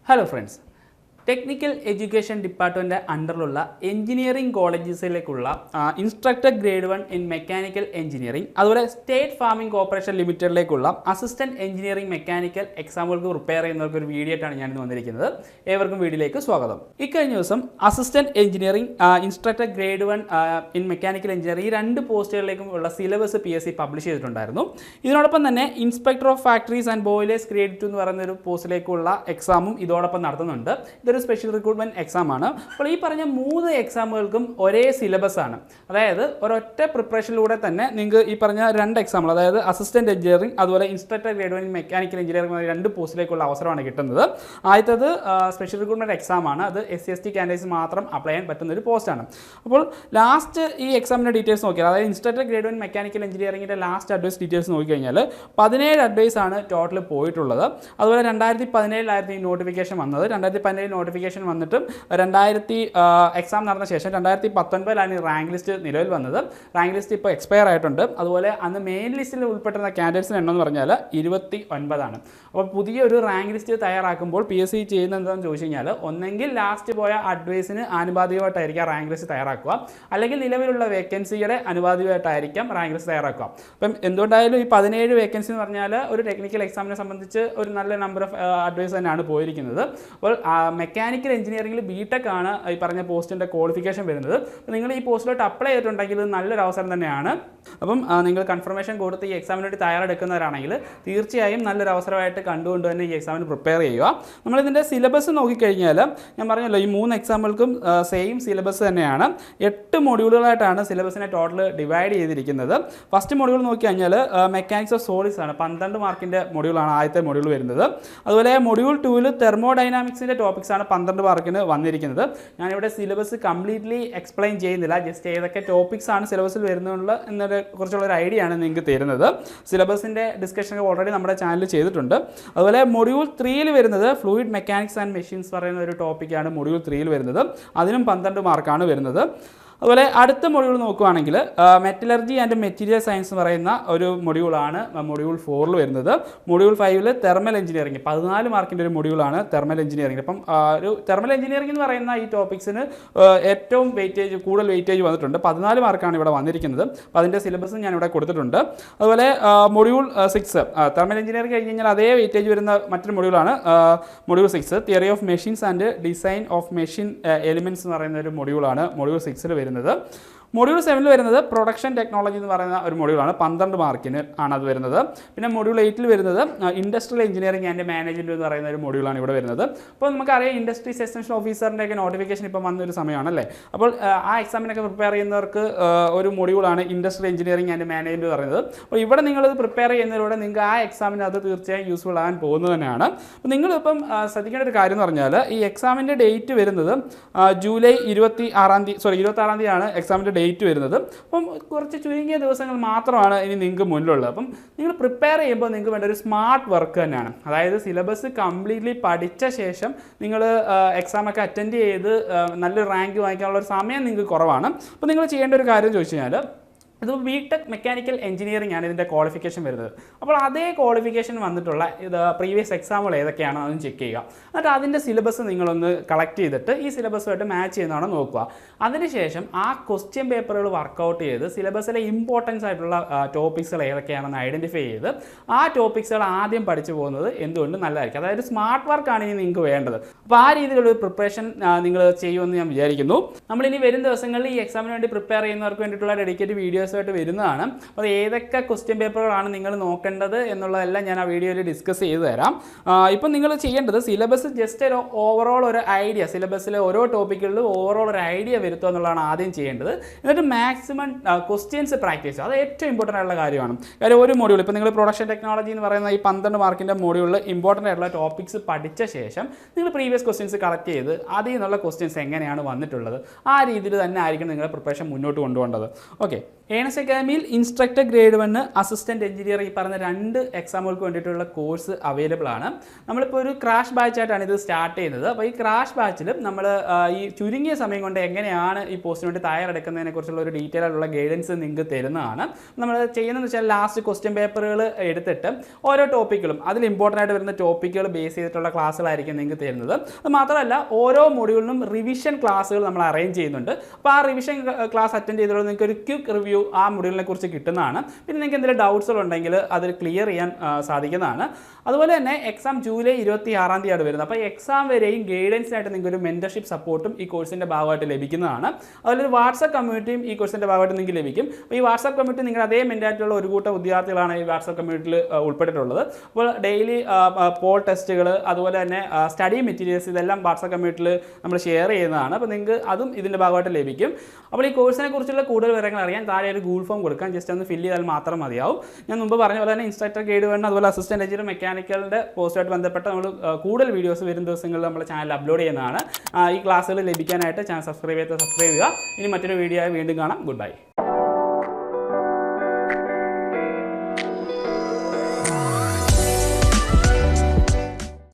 Hello friends. Technical education department അണ്ടറിലുള്ള engineering കോളേജസിലേക്കുള്ള instructor grade 1 in mechanical engineering അതുപോലെ state farming corporation ലിമിറ്റഡിലേക്കുള്ള assistant engineering mechanical എക്സാമുകൾക്ക് prepare ചെയ്യുന്നവർക്ക് ഒരു വീഡിയോ ആയിട്ടാണ് ഞാനിന്ന് വന്നിരിക്കുന്നത്. ഏവർക്കും വീഡിയോയിലേക്ക് സ്വാഗതം. ഇക്കഴിഞ്ഞ ദിവസം assistant engineering instructor grade 1 in mechanical engineering ഈ രണ്ട് പോസ്റ്റുകളിലേക്കും ഉള്ള സിലബസ് PSC പബ്ലിഷ് ചെയ്തിട്ടുണ്ടായിരുന്നു. ഇതിനോടൊപ്പം തന്നെ inspector of factories and boilers grade 2 എന്ന് പറയുന്ന ഒരു പോസ്റ്റിലേക്കുള്ള എക്സാമും ഇതോടൊപ്പം നടത്തുന്നുണ്ട്. ഇതൊരു സ്പെഷ്യൽ റിക്രൂട്ട്മെൻറ്റ് എക്സാമാണ്. അപ്പോൾ ഈ പറഞ്ഞ 3 എക്സാമുകൾക്കും ഒരേ സിലബസ് ആണ്. അതായത് ഒരൊറ്റ പ്രിപ്പറേഷനിലൂടെ തന്നെ നിങ്ങൾക്ക് ഈ പറഞ്ഞ 2 എക്സാമുകൾ, അതായത് അസിസ്റ്റൻറ്റ് എഞ്ചിനീയറിംഗ് അതുപോലെ ഇൻസ്ട്രക്ടർ ഗ്രേഡ് 1 മെക്കാനിക്കൽ എഞ്ചിനീയറിംഗ് 2 പോസ്റ്റിലേക്കുള്ള അവസരമാണ് കിട്ടുന്നത്. ആദ്യത്തത് സ്പെഷ്യൽ റിക്രൂട്ട്മെൻറ്റ് എക്സാമാണ്. അത് SC/ST കാൻഡിഡേറ്റ്സ് മാത്രം അപ്ലൈ ചെയ്യാൻ പറ്റുന്ന ഒരു പോസ്റ്റാണ്. അപ്പോൾ ലാസ്റ്റ് ഈ എക്സാമിൻ്റെ ഡീറ്റെയിൽസ് നോക്കിയാൽ, അതായത് ഇൻസ്ട്രക്ടർ ഗ്രേഡ് 1 മെക്കാനിക്കൽ എഞ്ചിനീയറിംഗിൻ്റെ ലാസ്റ്റ് അഡ്വൈസ് ഡീറ്റെയിൽസ് നോക്കിക്കഴിഞ്ഞാൽ 17 അഡ്വൈസ് ആണ് ടോട്ടൽ പോയിട്ടുള്ളത്. അതുപോലെ 2017 ഈ നോട്ടിഫിക്കേഷൻ വന്നത്. 2017 നോട്ടിഫിക്കേഷൻ വന്നിട്ടും എക്സാം നടന്ന ശേഷം 2019 റാങ്ക് ലിസ്റ്റ് നിലവിൽ വന്നത്. റാങ്ക് ലിസ്റ്റ് ഇപ്പോൾ എക്സ്പയർ ആയിട്ടുണ്ട്. അതുപോലെ അന്ന് മെയിൻ ലിസ്റ്റിൽ ഉൾപ്പെട്ടിരുന്ന കാൻഡിഡേറ്റ്സിന് എണ്ണം എന്ന് പറഞ്ഞാൽ 29 ആണ്. അപ്പോൾ പുതിയൊരു റാങ്ക് ലിസ്റ്റ് തയ്യാറാക്കുമ്പോൾ PSC ചെയ്യുന്നത് എന്താണെന്ന് ചോദിച്ചു കഴിഞ്ഞാൽ, ഒന്നെങ്കിൽ ലാസ്റ്റ് പോയ അഡ്വൈസിന് ആനുപാതികമായിട്ടായിരിക്കാം റാങ്ക് ലിസ്റ്റ് തയ്യാറാക്കുക, അല്ലെങ്കിൽ നിലവിലുള്ള വേക്കൻസിയുടെ അനുപാതികമായിട്ടായിരിക്കാം റാങ്ക് ലിസ്റ്റ് തയ്യാറാക്കുക. അപ്പം എന്തുകൊണ്ടായാലും ഈ 17 വേക്കൻസി എന്ന് പറഞ്ഞാൽ ഒരു ടെക്നിക്കൽ എക്സാമിനെ സംബന്ധിച്ച് ഒരു നല്ല നമ്പർ ഓഫ് അഡ്വൈസ് തന്നെയാണ് പോയിരിക്കുന്നത്. അപ്പോൾ മെക്കാനിക്കൽ എഞ്ചിനീയറിംഗിൽ BTech ആണ് ഈ പറഞ്ഞ പോസ്റ്റിൻ്റെ ക്വാളിഫിക്കേഷൻ വരുന്നത്. നിങ്ങൾ ഈ പോസ്റ്റിലോട്ട് അപ്ലൈ ചെയ്തിട്ടുണ്ടെങ്കിൽ ഇത് നല്ലൊരു അവസരം തന്നെയാണ്. അപ്പം നിങ്ങൾ കൺഫർമേഷൻ കൊടുത്ത് ഈ എക്സാമിന് വേണ്ടി തയ്യാറെടുക്കുന്നവരാണെങ്കിൽ തീർച്ചയായും നല്ലൊരു അവസരമായിട്ട് കണ്ടുകൊണ്ട് തന്നെ ഈ എക്സാമിന് പ്രിപ്പയർ ചെയ്യുക. നമ്മളിതിൻ്റെ സിലബസ് നോക്കിക്കഴിഞ്ഞാൽ ഞാൻ പറഞ്ഞല്ലോ, ഈ 3 എക്സാമുകൾക്കും സെയിം സിലബസ് തന്നെയാണ്. 8 മൊഡ്യൂളുകളായിട്ടാണ് സിലബസിനെ ടോട്ടൽ ഡിവൈഡ് ചെയ്തിരിക്കുന്നത്. ഫസ്റ്റ് മൊഡ്യൂൾ നോക്കി കഴിഞ്ഞാൽ മെക്കാനിക്സ് ഓഫ് സോളിഡ്സ് ആണ്. 12 മാർക്കിൻ്റെ മൊഡ്യൂളാണ് ആദ്യത്തെ മൊഡ്യൂൾ വരുന്നത്. അതുപോലെ മൊഡ്യൂൾ 2 തെർമോഡൈനാമിക്സിൻ്റെ ടോപ്പിക്സാണ് 12 മാർക്കിന് വന്നിരിക്കുന്നത്. ഞാനിവിടെ സിലബസ് കംപ്ലീറ്റ്ലി എക്സ്പ്ലെയിൻ ചെയ്യുന്നില്ല, ജസ്റ്റ് ഏതൊക്കെ ടോപ്പിക്സ് ആണ് സിലബസിൽ വരുന്നുള്ള എന്നൊരു കുറച്ചുള്ളൊരു ഐഡിയ ആണ് നിങ്ങൾക്ക് തരുന്നത്. സിലബസിൻ്റെ ഡിസ്കഷൻ ഓൾറെഡി നമ്മുടെ ചാനലിൽ ചെയ്തിട്ടുണ്ട്. അതുപോലെ മൊഡ്യൂൾ 3 വരുന്നത് ഫ്ലൂയിഡ് മെക്കാനിക്സ് ആൻഡ് മെഷീൻസ് പറയുന്ന ഒരു ടോപ്പിക്കാണ് മൊഡ്യൂൾ 3 വരുന്നത്. അതിനും 12 മാർക്കാണ് വരുന്നത്. അതുപോലെ അടുത്ത മൊഡ്യൂൾ നോക്കുകയാണെങ്കിൽ മെറ്റലർജി ആൻഡ് മെറ്റീരിയൽ സയൻസ് എന്ന് പറയുന്ന ഒരു മൊഡ്യൂളാണ് മൊഡ്യൂൾ 4 വരുന്നത്. മൊഡ്യൂൾ 5 തെർമൽ എഞ്ചിനീയറിംഗ് 14 മാർക്കിൻ്റെ ഒരു മൊഡ്യൂളാണ് തെർമൽ എഞ്ചിനീയറിംഗ്. അപ്പം ഒരു തെർമൽ എഞ്ചിനീയറിംഗ് എന്ന് പറയുന്ന ഈ ടോപ്പിക്സിന് ഏറ്റവും കൂടുതൽ വെയിറ്റേജ് വന്നിട്ടുണ്ട്. 14 മാർക്കാണ് ഇവിടെ വന്നിരിക്കുന്നത്. അപ്പോൾ അതിൻ്റെ സിലബസും ഞാനിവിടെ കൊടുത്തിട്ടുണ്ട്. അതുപോലെ മൊഡ്യൂൾ 6 തെർമൽ എഞ്ചിനീയറിംഗ് കഴിഞ്ഞ് കഴിഞ്ഞാൽ അതേ വെയിറ്റേജ് വരുന്ന മറ്റൊരു മൊഡ്യൂളാണ് module 6 theory of machines and design of machine elements എന്ന് പറയുന്ന ഒരു മൊഡ്യൂളാണ് മൊഡ്യൂൾ 6 വരുന്നത്. മൊഡ്യൂൾ 7 വരുന്നത് പ്രൊഡക്ഷൻ ടെക്നോളജി എന്ന് പറയുന്ന ഒരു മൊഡ്യൂളാണ്. 12 മാർക്കിന് ആണ് അത് വരുന്നത്. പിന്നെ മൊഡ്യൂൾ 8 വരുന്നത് ഇൻഡസ്ട്രിയൽ എഞ്ചിനീയറിംഗ് ആൻഡ് മാനേജ്മെൻറ്റ് എന്ന് പറയുന്ന ഒരു മൊഡ്യൂളാണ് ഇവിടെ വരുന്നത്. അപ്പോൾ നമുക്കറിയാം ഇൻഡസ്ട്രീസ് എക്സ്റ്റൻഷൻ ഓഫീസറിൻ്റെ ഒക്കെ നോട്ടിഫിക്കേഷൻ ഇപ്പം വന്നൊരു സമയമാണല്ലേ. അപ്പോൾ ആ എക്സാമിനൊക്കെ പ്രിപ്പയർ ചെയ്യുന്നവർക്ക് ഒരു മൊഡ്യൂളാണ് ഇൻഡസ്ട്രിയൽ എഞ്ചിനീയറിംഗ് ആൻഡ് മാനേജ്മെൻറ്റ് പറയുന്നത്. അപ്പോൾ ഇവിടെ നിങ്ങളിത് പ്രിപ്പയർ ചെയ്യുന്നതിലൂടെ നിങ്ങൾക്ക് ആ എക്സാമിന് അത് തീർച്ചയായും യൂസ്ഫുൾ ആകാൻ പോകുന്നത് തന്നെയാണ്. അപ്പോൾ നിങ്ങളിപ്പം ശ്രദ്ധിക്കേണ്ട ഒരു കാര്യം എന്ന് പറഞ്ഞാൽ, ഈ എക്സാമിൻ്റെ ഡേറ്റ് വരുന്നത് ജൂലൈ 26 തീയതിയാണ് എക്സാമിൻ്റെ ഡേറ്റ് വരുന്നത്. അപ്പം കുറച്ച് ചുരുങ്ങിയ ദിവസങ്ങൾ മാത്രമാണ് ഇനി നിങ്ങൾക്ക് മുന്നിലുള്ളത്. അപ്പം നിങ്ങൾ പ്രിപ്പയർ ചെയ്യുമ്പോൾ നിങ്ങൾക്ക് വേണ്ട ഒരു സ്മാർട്ട് വർക്ക് തന്നെയാണ്. അതായത് സിലബസ് കംപ്ലീറ്റ്ലി പഠിച്ച ശേഷം നിങ്ങൾ എക്സാമൊക്കെ അറ്റൻഡ് ചെയ്ത് നല്ലൊരു റാങ്ക് വാങ്ങിക്കാനുള്ള ഒരു സമയം നിങ്ങൾക്ക് കുറവാണ്. അപ്പോൾ നിങ്ങൾ ചെയ്യേണ്ട ഒരു കാര്യം ചോദിച്ചു കഴിഞ്ഞാൽ, ഇത് BTech മെക്കാനിക്കൽ എഞ്ചിനീയറിംഗ് ആണ് ഇതിൻ്റെ ക്വാളിഫിക്കേഷൻ വരുന്നത്. അപ്പോൾ അതേ ക്വാളിഫിക്കേഷൻ വന്നിട്ടുള്ള പ്രീവിയസ് എക്സാമുകൾ ഏതൊക്കെയാണോ അതും ചെക്ക് ചെയ്യുക. എന്നിട്ട് അതിൻ്റെ സിലബസ് നിങ്ങളൊന്ന് കളക്ട് ചെയ്തിട്ട് ഈ സിലബസുമായിട്ട് മാച്ച് ചെയ്യുന്നതാണോ നോക്കുക. അതിനുശേഷം ആ ക്വസ്റ്റ്യൻ പേപ്പറുകൾ വർക്കൗട്ട് ചെയ്ത് സിലബസിലെ ഇമ്പോർട്ടൻസ് ആയിട്ടുള്ള ടോപ്പിക്സുകൾ ഏതൊക്കെയാണെന്ന് ഐഡൻറ്റിഫൈ ചെയ്ത് ആ ടോപ്പിക്സുകൾ ആദ്യം പഠിച്ചു പോകുന്നത് എന്തുകൊണ്ട് നല്ലതായിരിക്കും. അതായത് സ്മാർട്ട് വർക്കാണ് ഇനി നിങ്ങൾക്ക് വേണ്ടത്. അപ്പോൾ ആ രീതിയിലുള്ള പ്രിപ്പറേഷൻ നിങ്ങൾ ചെയ്യുമെന്ന് ഞാൻ വിചാരിക്കുന്നു. നമ്മളിനി വരും ദിവസങ്ങളിൽ ഈ എക്സാമിന് വേണ്ടി പ്രിപ്പയർ ചെയ്യുന്നവർക്ക് വേണ്ടിയിട്ടുള്ള ഡെഡിക്കേറ്റ് വീഡിയോസ് ആയിട്ട് വരുന്നതാണ്. അപ്പോൾ ഏതൊക്കെ ക്വസ്റ്റ്യൻ പേപ്പറുകളാണ് നിങ്ങൾ നോക്കേണ്ടത് എന്നുള്ളതെല്ലാം ഞാൻ ആ വീഡിയോയിൽ ഡിസ്കസ് ചെയ്ത് തരാം. ഇപ്പം നിങ്ങൾ ചെയ്യേണ്ടത് സിലബസ് ജസ്റ്റ് ഒരു ഓവറോൾ ഒരു ഐഡിയ, സിലബസിലെ ഓരോ ടോപ്പിക്കുകളിലും ഓവറോൾ ഒരു ഐഡിയ വരുത്തുക എന്നുള്ളതാണ് ആദ്യം ചെയ്യേണ്ടത്. എന്നിട്ട് മാക്സിമം ക്വസ്റ്റ്യൻസ് പ്രാക്ടീസ് ചെയ്യുക. അത് ഏറ്റവും ഇമ്പോർട്ടൻ്റ് ആയിട്ടുള്ള കാര്യമാണ്. കാര്യം ഒരു മൊഡ്യൂൾ ഇപ്പോൾ നിങ്ങൾ പ്രൊഡക്ഷൻ ടെക്നോളജി എന്ന് പറയുന്ന ഈ 12 മാർക്കിൻ്റെ മൊഡ്യൂളിൽ ഇമ്പോർട്ടൻ്റ് ആയിട്ടുള്ള ടോപ്പിക്സ് പഠിച്ച ശേഷം നിങ്ങൾ പ്രീവിയസ് ക്വസ്റ്റ്യൻസ് കളക്ട് ചെയ്ത് അതിൽ നിന്നുള്ള ക്വസ്റ്റ്യൻസ് എങ്ങനെയാണ് വന്നിട്ടുള്ളത് ആ രീതിയിൽ തന്നെ ആയിരിക്കും നിങ്ങളുടെ പ്രിപ്പറേഷൻ മുന്നോട്ട് കൊണ്ടുപോകേണ്ടത്. ഓക്കെ, ഏണസ്റ്റ് അക്കാദമിയിൽ ഇൻസ്ട്രക്ടർ ഗ്രേഡ് 1 അസിസ്റ്റൻറ്റ് എഞ്ചിനീയർ ഈ പറഞ്ഞ 2 എക്സാമുകൾക്ക് വേണ്ടിയിട്ടുള്ള കോഴ്സ് അവൈലബിൾ ആണ്. നമ്മളിപ്പോൾ ഒരു ക്രാഷ് ബാച്ചായിട്ടാണ് ഇത് സ്റ്റാർട്ട് ചെയ്യുന്നത്. അപ്പോൾ ഈ ക്രാഷ് ബാച്ചിൽ നമ്മൾ ഈ ചുരുങ്ങിയ സമയം കൊണ്ട് എങ്ങനെയാണ് ഈ പോസ്റ്റിന് വേണ്ടി തയ്യാറെടുക്കുന്നതിനെ കുറിച്ചുള്ള ഒരു ഡീറ്റെയിൽ ആയിട്ടുള്ള ഗൈഡൻസ് നിങ്ങൾക്ക് തരുന്നതാണ്. നമ്മൾ ചെയ്യുന്നതെന്ന് വെച്ചാൽ ലാസ്റ്റ് ക്വസ്റ്റ്യൻ പേപ്പറുകൾ എടുത്തിട്ട് ഓരോ ടോപ്പിക്കുകളും അതിൽ ഇമ്പോർട്ടൻ്റ് ആയിട്ട് വരുന്ന ടോപ്പിക്കുകൾ ബേസ് ചെയ്തിട്ടുള്ള ക്ലാസ്സുകളായിരിക്കും നിങ്ങൾക്ക് തരുന്നത്. അത് മാത്രമല്ല ഓരോ മൊഡ്യൂളിനും റിവിഷൻ ക്ലാസ്സുകൾ നമ്മൾ അറേഞ്ച് ചെയ്യുന്നുണ്ട്. അപ്പോൾ ആ റിവിഷൻ ക്ലാസ് അറ്റൻഡ് ചെയ്തതുകൊണ്ട് നിങ്ങൾക്ക് ഒരു ക്വിക്ക് റിവ്യൂ ആ മൊഡ്യൂളിനെ കുറിച്ച് കിട്ടുന്നതാണ്. പിന്നെ നിങ്ങൾക്ക് എന്തെങ്കിലും ഡൗട്ട്സുകൾ ഉണ്ടെങ്കിൽ അത് ക്ലിയർ ചെയ്യാൻ സാധിക്കുന്നതാണ്. അതുപോലെ തന്നെ എക്സാം ജൂലൈ 26 വരുന്നത്. അപ്പോൾ എക്സാം വരെയും ഗൈഡൻസിനായിട്ട് നിങ്ങൾക്ക് ഒരു മെൻറ്റർഷിപ്പ് സപ്പോർട്ടും ഈ കോഴ്സിൻ്റെ ഭാഗമായിട്ട് ലഭിക്കുന്നതാണ്. അതുപോലെ ഒരു വാട്സപ്പ് കമ്മ്യൂണിറ്റിയും ഈ കോഴ്സിൻ്റെ ഭാഗമായിട്ട് നിങ്ങൾക്ക് ലഭിക്കും. അപ്പോൾ ഈ വാട്സപ്പ് കമ്മ്യൂണിറ്റി നിങ്ങൾ അതേ മെൻറ്റാലിറ്റിയുള്ള ഒരു കൂട്ടം വിദ്യാർത്ഥികളാണ് ഈ വാട്സപ്പ് കമ്മ്യൂണിറ്റിയിൽ ഉൾപ്പെട്ടിട്ടുള്ളത്. അപ്പോൾ ഡെയിലി പോൾ ടെസ്റ്റുകൾ അതുപോലെ തന്നെ സ്റ്റഡി മെറ്റീരിയൽസ് ഇതെല്ലാം വാട്സപ്പ് കമ്മ്യൂണിറ്റിയിൽ നമ്മൾ ഷെയർ ചെയ്യുന്നതാണ്. അപ്പോൾ നിങ്ങൾക്ക് അതും ഇതിൻ്റെ ഭാഗമായിട്ട് ലഭിക്കും. അപ്പോൾ ഈ കോഴ്സിനെ കുറിച്ചുള്ള കൂടുതൽ വിവരങ്ങൾ അറിയാൻ താഴെ ഒരു ഗൂഗിൾ ഫോം കൊടുക്കാം. ജസ്റ്റ് ഒന്ന് ഫില്ല് ചെയ്താൽ മാത്രം മതിയാവും. ഞാൻ മുമ്പ് പറഞ്ഞ പോലെ തന്നെ ഇൻസ്ട്രക്ടർ ഗ്രേഡ് 1 അതുപോലെ അസിസ്റ്റൻറ്റ് എഞ്ചിനീയർ മെക്കാനിക്കലിൻ്റെ പോസ്റ്റുമായിട്ട് ബന്ധപ്പെട്ട് നമ്മൾ കൂടുതൽ വീഡിയോസ് വരും ദിവസങ്ങളിൽ നമ്മുടെ ചാനൽ അപ്ലോഡ് ചെയ്യുന്നതാണ്. ഈ ക്ലാസ്സുകൾ ലഭിക്കാനായിട്ട് ചാനൽ സബ്സ്ക്രൈബ് ചെയ്യുക. ഇനി മറ്റൊരു വീഡിയോ ആയി വീണ്ടും കാണാം. Good bye.